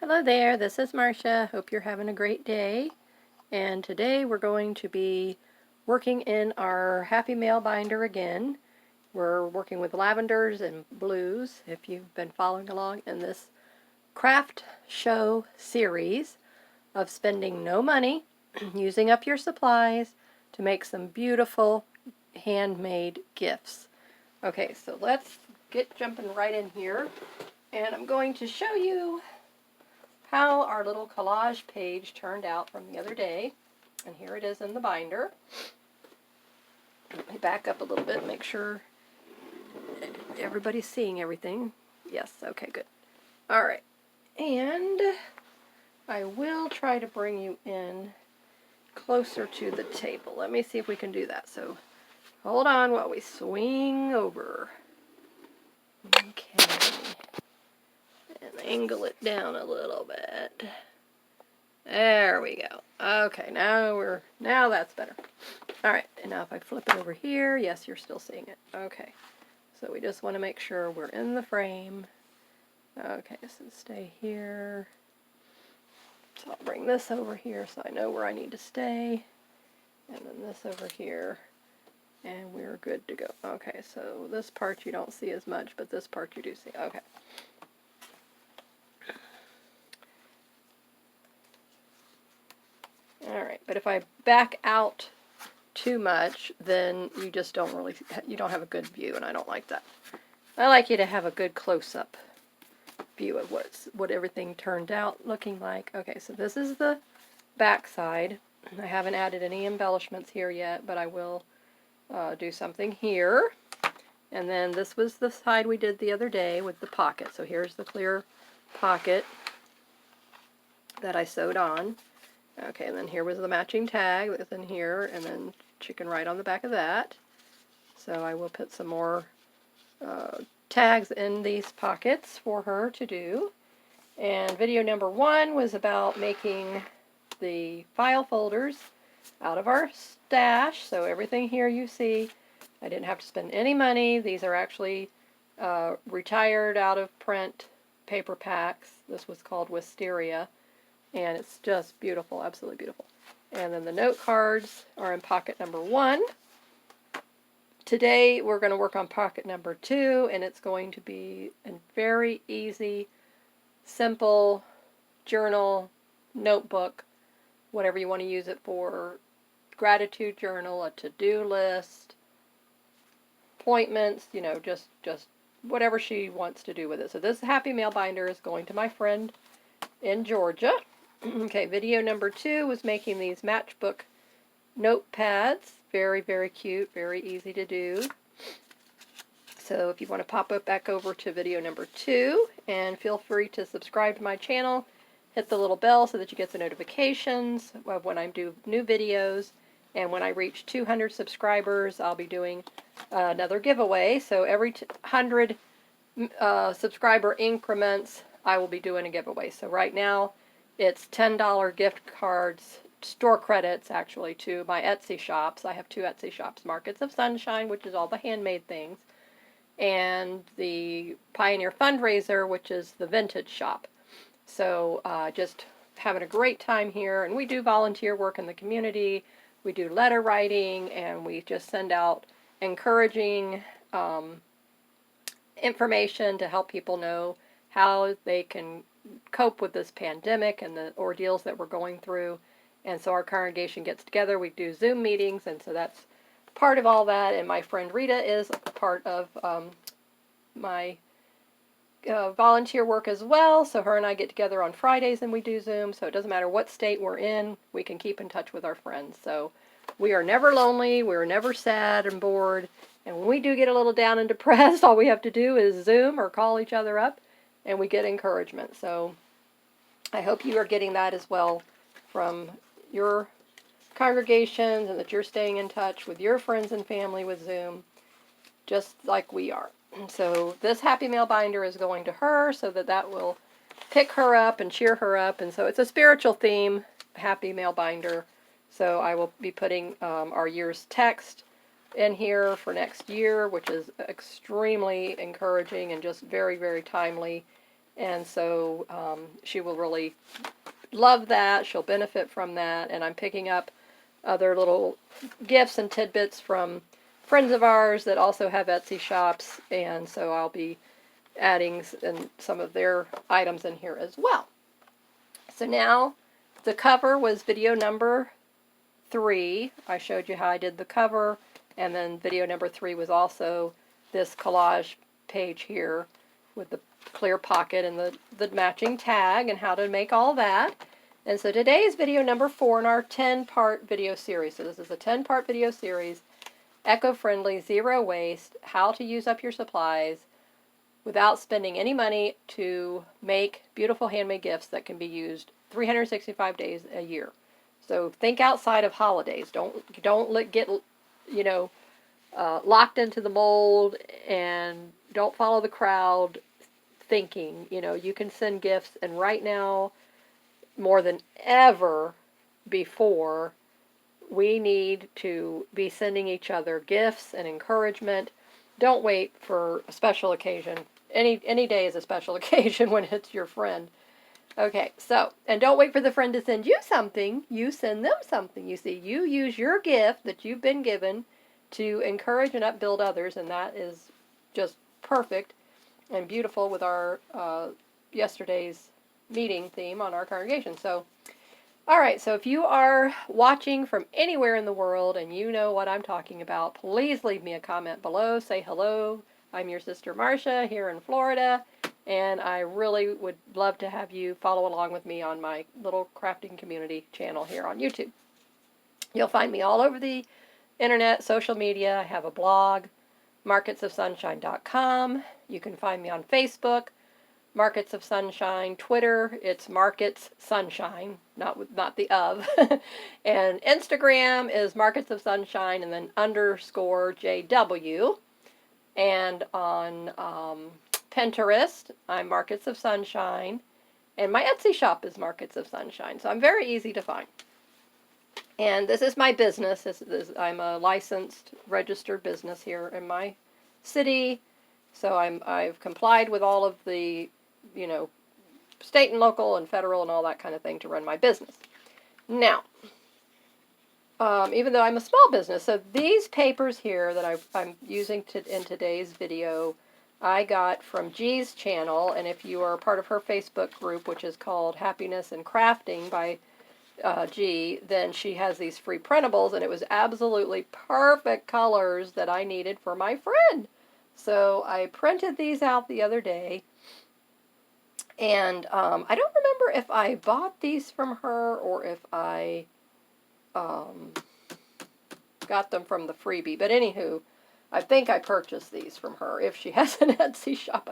Hello there, this is Marcia. Hope you're having a great day. And today we're going to be working in our Happy Mail binder again. We're working with lavenders and blues, if you've been following along in this craft show series of spending no money, using up your supplies to make some beautiful handmade gifts. Okay, so let's get jumping right in here. And I'm going to show you how our little collage page turned out from the other day. And here it is in the binder. Let me back up a little bit and make sure everybody's seeing everything. Yes, okay, good. Alright, and I will try to bring you in closer to the table. Let me see if we can do that. So hold on while we swing over. Okay. And angle it down a little bit. There we go. Okay, now that's better. Alright, and now if I flip it over here, yes, you're still seeing it. Okay, so we just want to make sure we're in the frame. Okay, so stay here. So I'll bring this over here so I know where I need to stay. And then this over here. And we're good to go. Okay, so this part you don't see as much, but this part you do see. Okay. Alright, but if I back out too much, then you just don't have a good view, and I don't like that. I like you to have a good close-up view of what everything turned out looking like. Okay, so this is the back side. I haven't added any embellishments here yet, but I will do something here. And then this was the side we did the other day with the pocket. So here's the clear pocket that I sewed on. Okay, and then here was the matching tag that was in here, and then chicken right on the back of that. So I will put some more tags in these pockets for her to do. And video number 1 was about making the file folders out of our stash. So everything here you see, I didn't have to spend any money. These are actually retired out of print paper packs. This was called Wisteria. And it's just beautiful, absolutely beautiful. And then the note cards are in pocket number 1. Today we're going to work on pocket number 2, and it's going to be a very easy, simple journal, notebook, whatever you want to use it for, gratitude journal, a to-do list, appointments, you know, just whatever she wants to do with it. So this Happy Mail binder is going to my friend in Georgia. Okay, video number 2 was making these matchbook notepads. Very, very cute, very easy to do. So if you want to pop it back over to video number 2, and feel free to subscribe to my channel, hit the little bell so that you get the notifications of when I do new videos. And when I reach 200 subscribers, I'll be doing another giveaway. So every 100 subscriber increments, I will be doing a giveaway. So right now, it's $10 gift cards, store credits actually, to my Etsy shops. I have 2 Etsy shops, Markets of Sunshine, which is all the handmade things, and the Pioneer Fundraiser, which is the vintage shop. So just having a great time here, and we do volunteer work in the community. We do letter writing, and we just send out encouraging information to help people know how they can cope with this pandemic and the ordeals that we're going through. And so our congregation gets together, we do Zoom meetings, and so that's part of all that. And my friend Rita is part of my volunteer work as well. So her and I get together on Fridays and we do Zoom. So it doesn't matter what state we're in, we can keep in touch with our friends. So we are never lonely, we're never sad and bored. And when we do get a little down and depressed, all we have to do is Zoom or call each other up, and we get encouragement. So I hope you are getting that as well from your congregations, and that you're staying in touch with your friends and family with Zoom, just like we are. So this Happy Mail binder is going to her so that will pick her up and cheer her up. And so it's a spiritual theme, Happy Mail binder. So I will be putting our year's text in here for next year, which is extremely encouraging and just very, very timely. And so she will really love that. She'll benefit from that. And I'm picking up other little gifts and tidbits from friends of ours that also have Etsy shops. And so I'll be adding some of their items in here as well. So now the cover was video number 3. I showed you how I did the cover. And then video number 3 was also this collage page here with the clear pocket and the matching tag and how to make all that. And so today is video number 4 in our 10-part video series. So this is a 10-part video series, eco-friendly, zero waste, how to use up your supplies without spending any money to make beautiful handmade gifts that can be used 365 days a year. So think outside of holidays. Don't get locked into the mold, and don't follow the crowd thinking. You can send gifts, and right now, more than ever before, we need to be sending each other gifts and encouragement. Don't wait for a special occasion. Any day is a special occasion when it's your friend. Okay, so, and don't wait for the friend to send you something. You send them something. You see, you use your gift that you've been given to encourage and upbuild others, and that is just perfect and beautiful with our yesterday's meeting theme on our congregation. So, all right, so if you are watching from anywhere in the world and you know what I'm talking about, please leave me a comment below. Say hello. I'm your sister Marcia here in Florida, and I really would love to have you follow along with me on my little crafting community channel here on YouTube. You'll find me all over the internet, social media. I have a blog, marketsofsunshine.com. You can find me on Facebook, Markets of Sunshine. Twitter, it's Markets Sunshine, not the of. And Instagram is Markets of Sunshine and then _JW. And on Pinterest, I'm Markets of Sunshine. And my Etsy shop is Markets of Sunshine. So I'm very easy to find. And this is my business. I'm a licensed, registered business here in my city. So I've complied with all of the, state and local and federal and all that kind of thing to run my business. Now, even though I'm a small business, so these papers here that I'm using in today's video, I got from G's channel. And if you are part of her Facebook group, which is called Happiness and Crafting by G, then she has these free printables, and it was absolutely perfect colors that I needed for my friend. So I printed these out the other day, and I don't remember if I bought these from her or if I got them from the freebie, but anywho, I think I purchased these from her if she has an Etsy shop,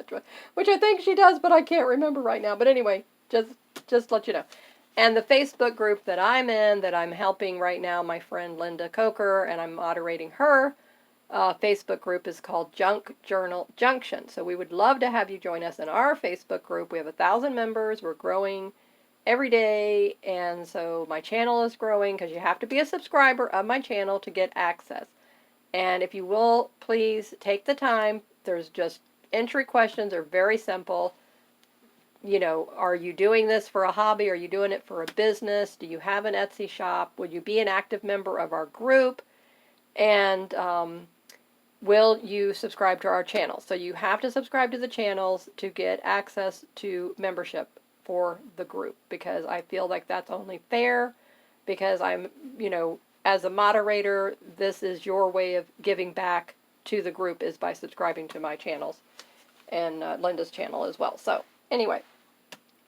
which I think she does, but I can't remember right now. But anyway, just let you know. And the Facebook group that I'm in, that I'm helping right now, my friend Linda Coker, and I'm moderating her Facebook group, is called Junk Journal Junction. So we would love to have you join us in our Facebook group. We have 1,000 members. We're growing every day, and so my channel is growing because you have to be a subscriber of my channel to get access. And if you will, please take the time. There's just entry questions are very simple. Are you doing this for a hobby? Are you doing it for a business? Do you have an Etsy shop? Would you be an active member of our group? And will you subscribe to our channel? So you have to subscribe to the channels to get access to membership for the group, because I feel like that's only fair, because I'm, as a moderator, this is your way of giving back to the group, is by subscribing to my channels and Linda's channel as well. So anyway,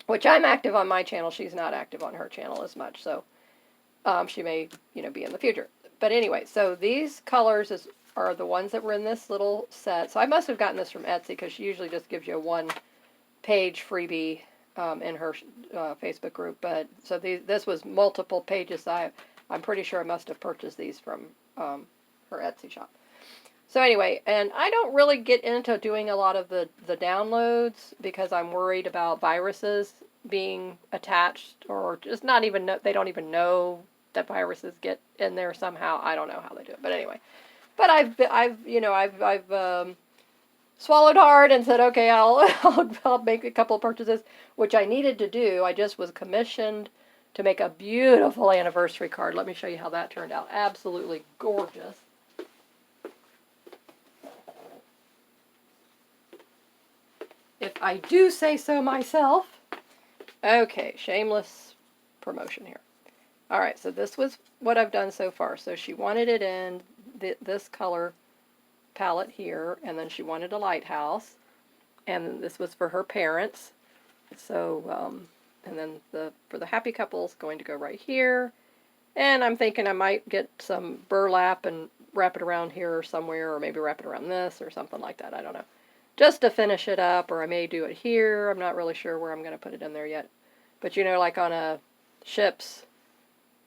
which I'm active on my channel. She's not active on her channel as much, so she may, be in the future. But anyway, so these colors are the ones that were in this little set. So I must have gotten this from Etsy, because she usually just gives you a one-page freebie in her Facebook group. But so this was multiple pages. I'm pretty sure I must have purchased these from her Etsy shop. So anyway, and I don't really get into doing a lot of the downloads, because I'm worried about viruses being attached, or just not even know, they don't even know that viruses get in there somehow. I don't know how they do it, but anyway. But I've swallowed hard and said, okay, I'll make a couple of purchases, which I needed to do. I just was commissioned to make a beautiful anniversary card. Let me show you how that turned out. Absolutely gorgeous. If I do say so myself. Okay, shameless promotion here. All right, so this was what I've done so far. So she wanted it in this color palette here, and then she wanted a lighthouse, and this was for her parents. So, and then for the happy couples, going to go right here. And I'm thinking I might get some burlap and wrap it around here or somewhere, or maybe wrap it around this or something like that. I don't know. Just to finish it up, or I may do it here. I'm not really sure where I'm going to put it in there yet. But you know, like on a ship's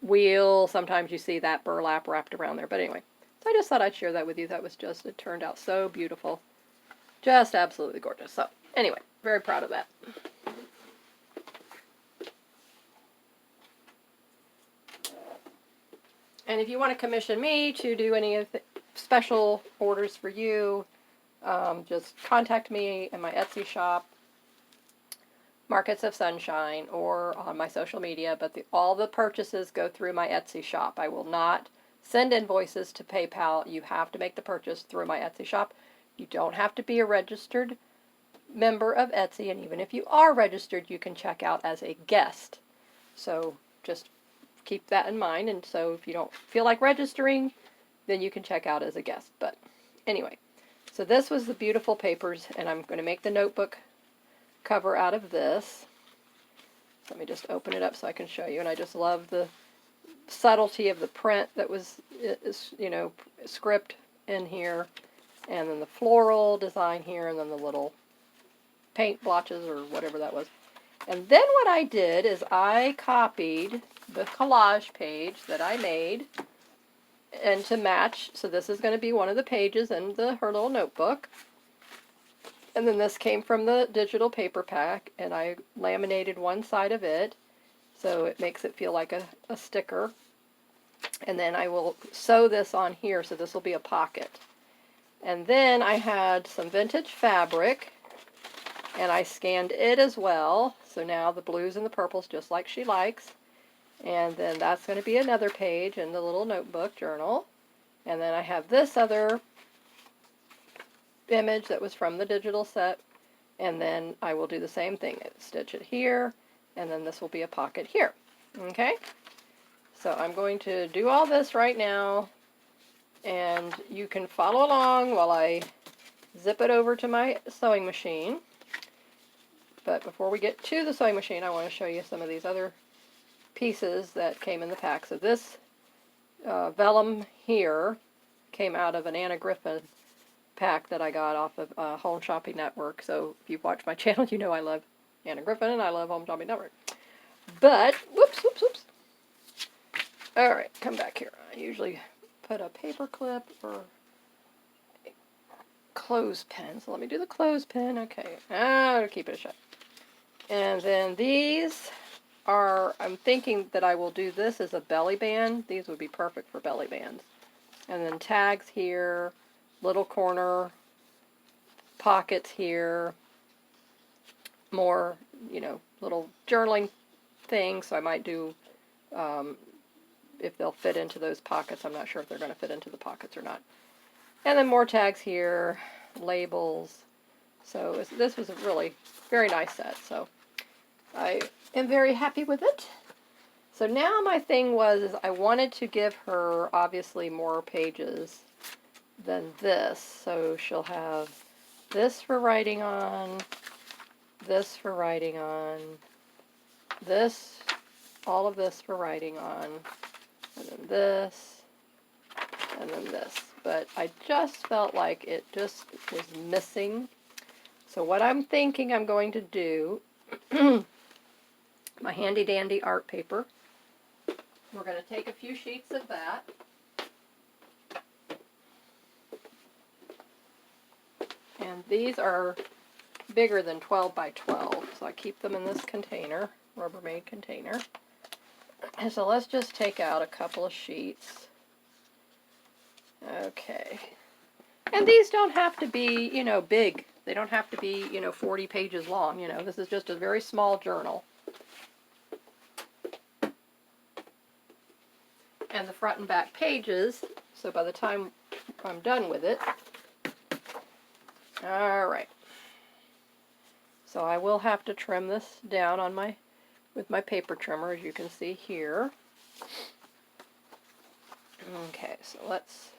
wheel, sometimes you see that burlap wrapped around there. But anyway, so I just thought I'd share that with you. That was just, it turned out so beautiful. Just absolutely gorgeous. So anyway, very proud of that. And if you want to commission me to do any of the special orders for you, just contact me in my Etsy shop, Markets of Sunshine, or on my social media. But all the purchases go through my Etsy shop. I will not send invoices to PayPal. You have to make the purchase through my Etsy shop. You don't have to be a registered member of Etsy, and even if you are registered, you can check out as a guest. So just keep that in mind. And so if you don't feel like registering, then you can check out as a guest. But anyway, so this was the beautiful papers, and I'm going to make the notebook cover out of this. Let me just open it up so I can show you. And I just love the subtlety of the print that was, you know, script in here, and then the floral design here, and then the little paint blotches or whatever that was. And then what I did is I copied the collage page that I made, and to match, so this is going to be one of the pages in her little notebook. And then this came from the digital paper pack, and I laminated one side of it so it makes it feel like a sticker. And then I will sew this on here, so this will be a pocket. And then I had some vintage fabric, and I scanned it as well. So now the blues and the purples, just like she likes. And then that's going to be another page in the little notebook journal. And then I have this other image that was from the digital set. And then I will do the same thing. Stitch it here, and then this will be a pocket here. Okay? So I'm going to do all this right now, and you can follow along while I zip it over to my sewing machine. But before we get to the sewing machine, I want to show you some of these other pieces that came in the pack. So this vellum here came out of an Anna Griffin pack that I got off of Home Shopping Network. So if you've watched my channel, you know I love Anna Griffin and I love Home Shopping Network. But, whoops. Alright, come back here. I usually put a paper clip or a clothespin. So let me do the clothespin. Okay, I'll keep it shut. And then these are, I'm thinking that I will do this as a belly band. These would be perfect for belly bands. And then tags here, little corner pockets here, more, you know, little journaling things. So I might do, if they'll fit into those pockets. I'm not sure if they're going to fit into the pockets or not. And then more tags here, labels. So this was a really very nice set. So I am very happy with it. So now my thing was I wanted to give her obviously more pages than this. So she'll have this for writing on, this for writing on, this, all of this for writing on, and then this, and then this. But I just felt like it just was missing. So what I'm thinking I'm going to do, my handy dandy art paper, we're going to take a few sheets of that. And these are bigger than 12 by 12, so I keep them in this container, Rubbermaid container. And so let's just take out a couple of sheets. Okay. And these don't have to be, you know, big. They don't have to be, you know, 40 pages long. You know, this is just a very small journal. And the front and back pages, so by the time I'm done with it. All right. So I will have to trim this down on with my paper trimmer, as you can see here. Okay, so let's.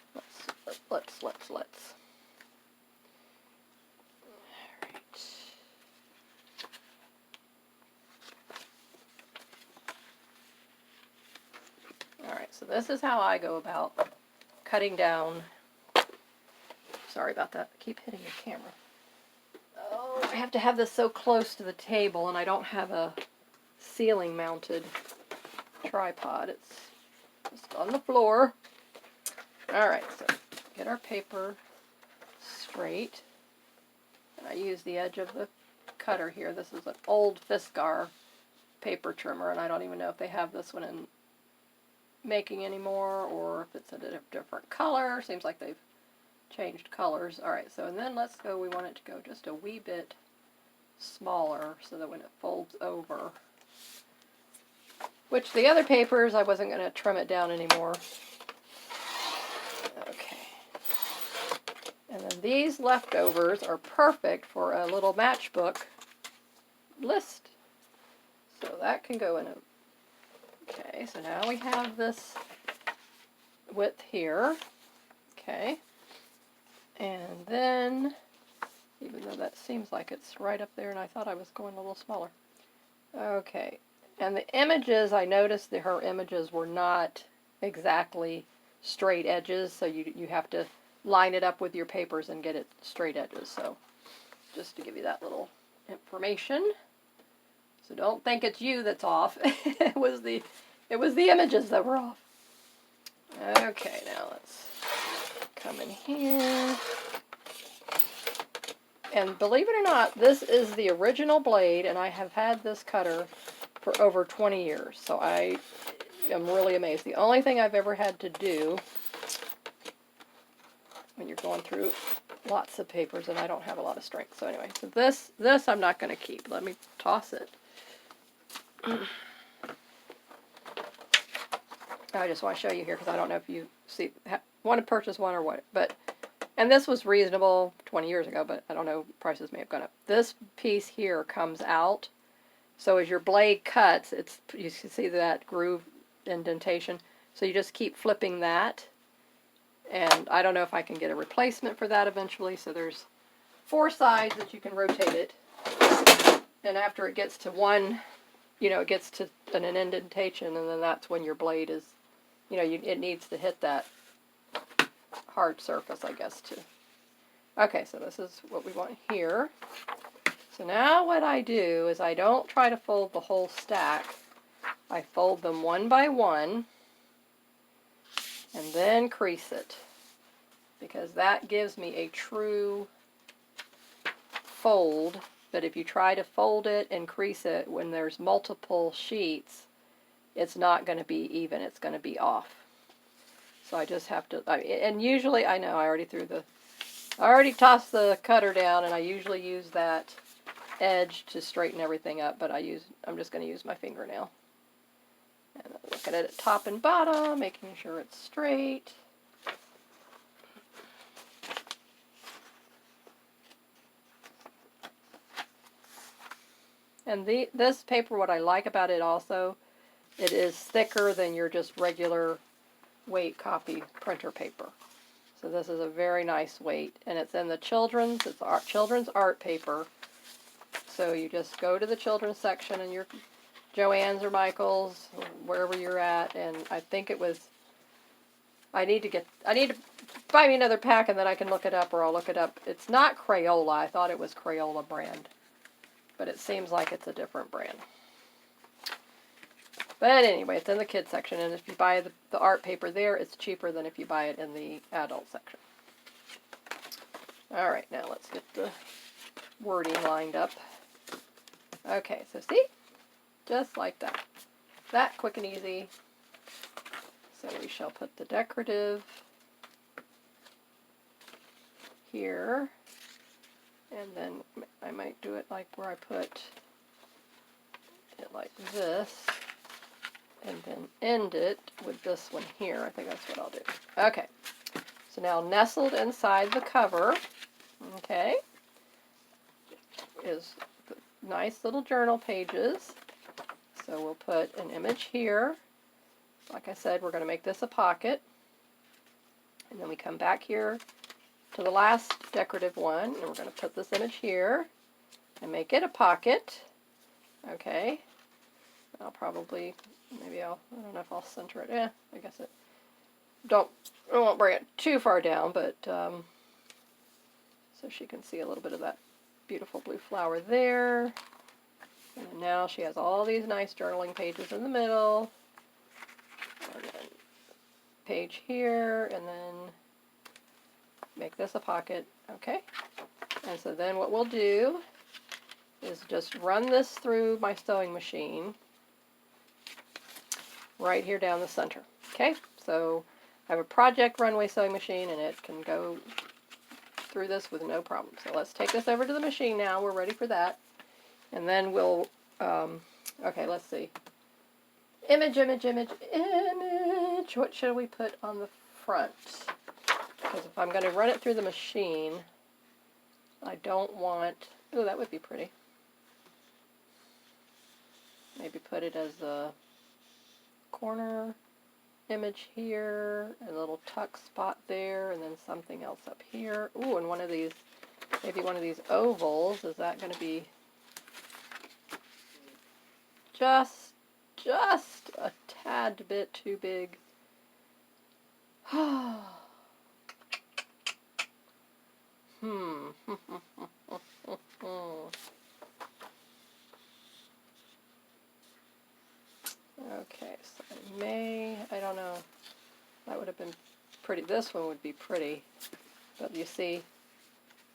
All right. All right, so this is how I go about cutting down. Sorry about that. I keep hitting your camera. Oh, I have to have this so close to the table, and I don't have a ceiling mounted tripod. It's just on the floor. All right, so get our paper straight. And I use the edge of the cutter here. This is an old Fiskar paper trimmer, and I don't even know if they have this one in making anymore, or if it's a different color. Seems like they've changed colors. All right, so and then let's go, we want it to go just a wee bit smaller so that when it folds over, which the other papers I wasn't going to trim it down anymore. Okay. And then these leftovers are perfect for a little matchbook list. So that can go in a... Okay, so now we have this width here. Okay. And then, even though that seems like it's right up there and I thought I was going a little smaller. Okay. And the images, I noticed that her images were not exactly straight edges, so you have to line it up with your papers and get it straight edges. So just to give you that little information. So don't think it's you that's off. it was the images that were off. Okay, now let's come in here. And believe it or not, this is the original blade, and I have had this cutter for over 20 years. So I am really amazed. The only thing I've ever had to do when you're going through lots of papers, and I don't have a lot of strength. So anyway, so this I'm not going to keep. Let me toss it. I just want to show you here because I don't know if you want to purchase one or what. But and this was reasonable 20 years ago, but I don't know, prices may have gone up. This piece here comes out, so as your blade cuts, you can see that groove indentation. So you just keep flipping that. And I don't know if I can get a replacement for that eventually. So there's 4 sides that you can rotate it. And after it gets to one, you know, it gets to an indentation, and then that's when your blade is, you know, it needs to hit that hard surface, I guess, too. Okay, so this is what we want here. So now what I do is I don't try to fold the whole stack. I fold them one by one and then crease it, because that gives me a true fold. But if you try to fold it and crease it when there's multiple sheets, it's not going to be even. It's going to be off. So I just have to, and usually, I know I already tossed the cutter down, and I usually use that edge to straighten everything up, but I'm just going to use my fingernail. And look at it at top and bottom, making sure it's straight. And this paper, what I like about it also, it is thicker than your just regular weight copy printer paper. So this is a very nice weight, and it's in the children's art paper. So you just go to the children's section in your Joann's or Michael's, or wherever you're at, and I think it was, I need to buy me another pack and then I can look it up, or I'll look it up. It's not Crayola. I thought it was Crayola brand, but it seems like it's a different brand. But anyway, it's in the kids section, and if you buy the art paper there, it's cheaper than if you buy it in the adult section. Alright, now let's get the wording lined up. Okay, so see? Just like that. That quick and easy. So we shall put the decorative here, and then I might do it like where I put it like this, and then end it with this one here. I think that's what I'll do. Okay, so now nestled inside the cover, okay, is nice little journal pages. So we'll put an image here. Like I said, we're going to make this a pocket. And then we come back here to the last decorative one, and we're going to put this image here and make it a pocket. Okay. I'll probably, maybe I don't know if I'll center it. I guess I won't bring it too far down, but so she can see a little bit of that beautiful blue flower there. And then now she has all these nice journaling pages in the middle. And then page here, and then make this a pocket. Okay. And so then what we'll do is just run this through my sewing machine right here down the center. Okay, so I have a Project Runway sewing machine, and it can go through this with no problem. So let's take this over to the machine now. We're ready for that. And then we'll, okay, let's see. Image, image, image, image. What should we put on the front? Because if I'm going to run it through the machine, I don't want, oh, that would be pretty. Maybe put it as a corner image here, a little tuck spot there, and then something else up here. Ooh, and one of these, maybe one of these ovals. Is that going to be just a tad bit too big? Okay, so I don't know, that would have been pretty. This one would be pretty, but you see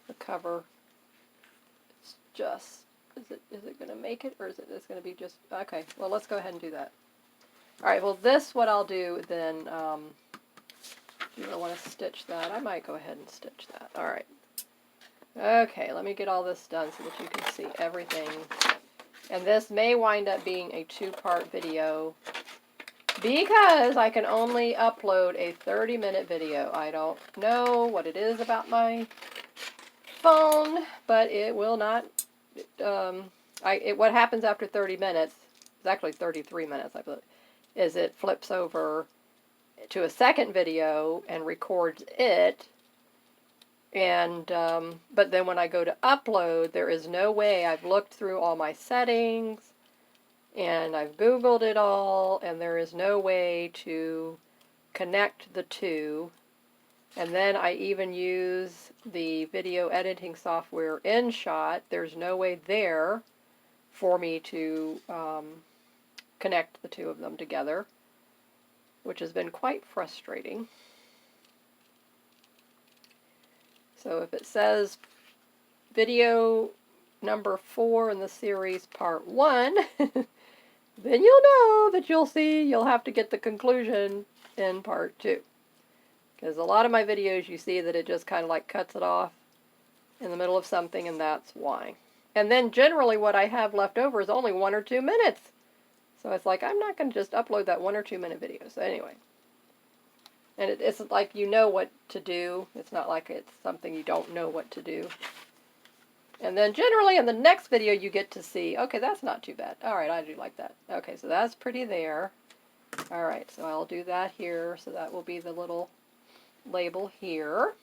the cover, it's just, is it going to make it, or is it going to be just, okay, well, let's go ahead and do that. All right, well, this, what I'll do then, do I want to stitch that? I might go ahead and stitch that. All right. Okay, let me get all this done so that you can see everything. And this may wind up being a 2-part video because I can only upload a 30-minute video. I don't know what it is about my phone, but it will not, what happens after 30 minutes, it's actually 33 minutes, I believe, is it flips over to a second video and records it. And, but then when I go to upload, there is no way. I've looked through all my settings, and I've Googled it all, and there is no way to connect the two. And then I even use the video editing software InShot. There's no way there for me to connect the two of them together, which has been quite frustrating. So if it says video number 4 in the series part 1, then you'll know that you'll have to get the conclusion in part 2. Because a lot of my videos, you see that it just kind of like cuts it off in the middle of something, and that's why. And then generally what I have left over is only 1 or 2 minutes. So it's like, I'm not going to just upload that 1 or 2 minute video. So anyway. And it's like you know what to do. It's not like it's something you don't know what to do. And then generally in the next video you get to see, okay, that's not too bad. Alright, I do like that. Okay, so that's pretty there. Alright, so I'll do that here. So that will be the little label here.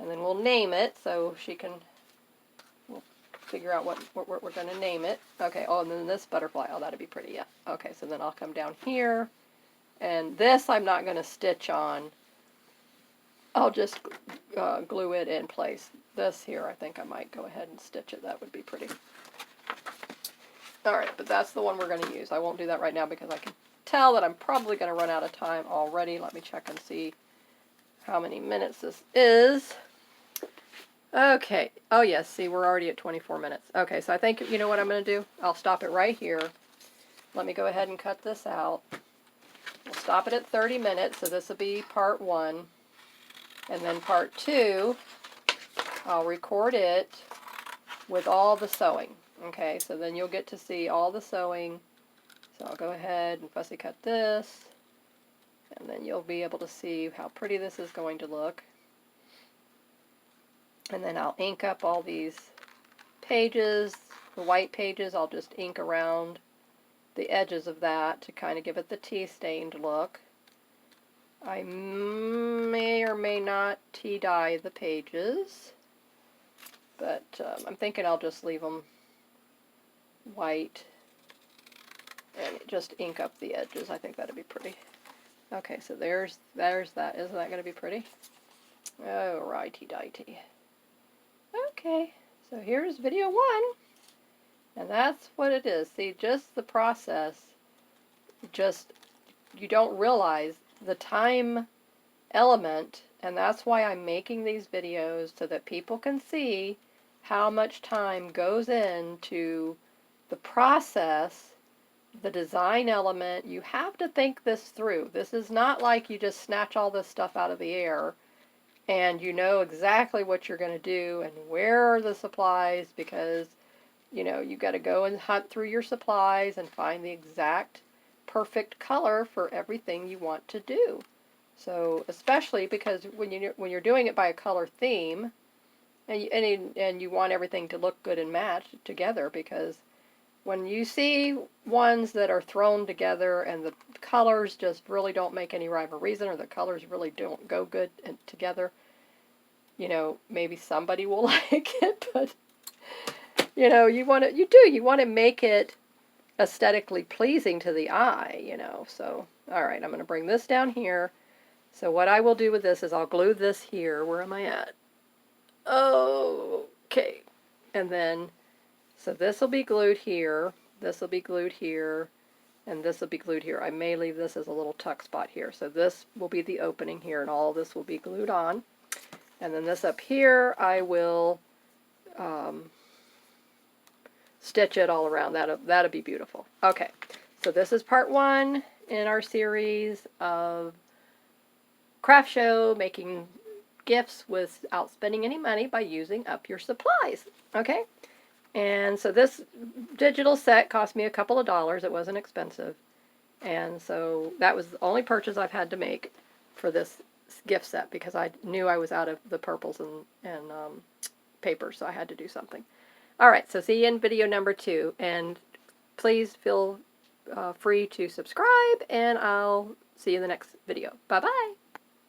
And then we'll name it so she can, we'll figure out what we're going to name it. Okay, oh, and then this butterfly, oh, that'd be pretty, yeah. Okay, so then I'll come down here. And this I'm not going to stitch on. I'll just glue it in place. This here, I think I might go ahead and stitch it. That would be pretty. Alright, but that's the one we're going to use. I won't do that right now because I can tell that I'm probably going to run out of time already. Let me check and see how many minutes this is. Okay. Oh, yes. See, we're already at 24 minutes. Okay, so I think, you know what I'm going to do? I'll stop it right here. Let me go ahead and cut this out. We'll stop it at 30 minutes, so this will be part 1. And then part 2, I'll record it with all the sewing. Okay, so then you'll get to see all the sewing. So I'll go ahead and fussy cut this, and then you'll be able to see how pretty this is going to look. And then I'll ink up all these pages, the white pages. I'll just ink around the edges of that to kind of give it the tea-stained look. I may or may not tea dye the pages, but I'm thinking I'll just leave them white and just ink up the edges. I think that'd be pretty. Okay, so there's that. Isn't that going to be pretty? Oh, righty-dighty. Okay, so here's video 1, and that's what it is. See, just the process, you don't realize the time element, and that's why I'm making these videos, so that people can see how much time goes into the process, the design element. You have to think this through. This is not like you just snatch all this stuff out of the air and you know exactly what you're going to do and where are the supplies, because you know you got to go and hunt through your supplies and find the exact perfect color for everything you want to do. So especially because when you're doing it by a color theme, and you want everything to look good and match together, because when you see ones that are thrown together and the colors just really don't make any rhyme or reason, or the colors really don't go good together, you know, maybe somebody will like it, but you know, you want to make it aesthetically pleasing to the eye, you know. So, all right, I'm going to bring this down here. So what I will do with this is I'll glue this here. Where am I at? Okay. And then, so this will be glued here, this will be glued here, and this will be glued here. I may leave this as a little tuck spot here. So this will be the opening here, and all this will be glued on. And then this up here, I will stitch it all around. That'll be beautiful. Okay, so this is part 1 in our series of craft show, making gifts without spending any money by using up your supplies. Okay, and so this digital set cost me a couple of dollars. It wasn't expensive, and so that was the only purchase I've had to make for this gift set, because I knew I was out of the purples and paper, so I had to do something. All right, so see you in video number 2, and please feel free to subscribe, and I'll see you in the next video. Bye-bye.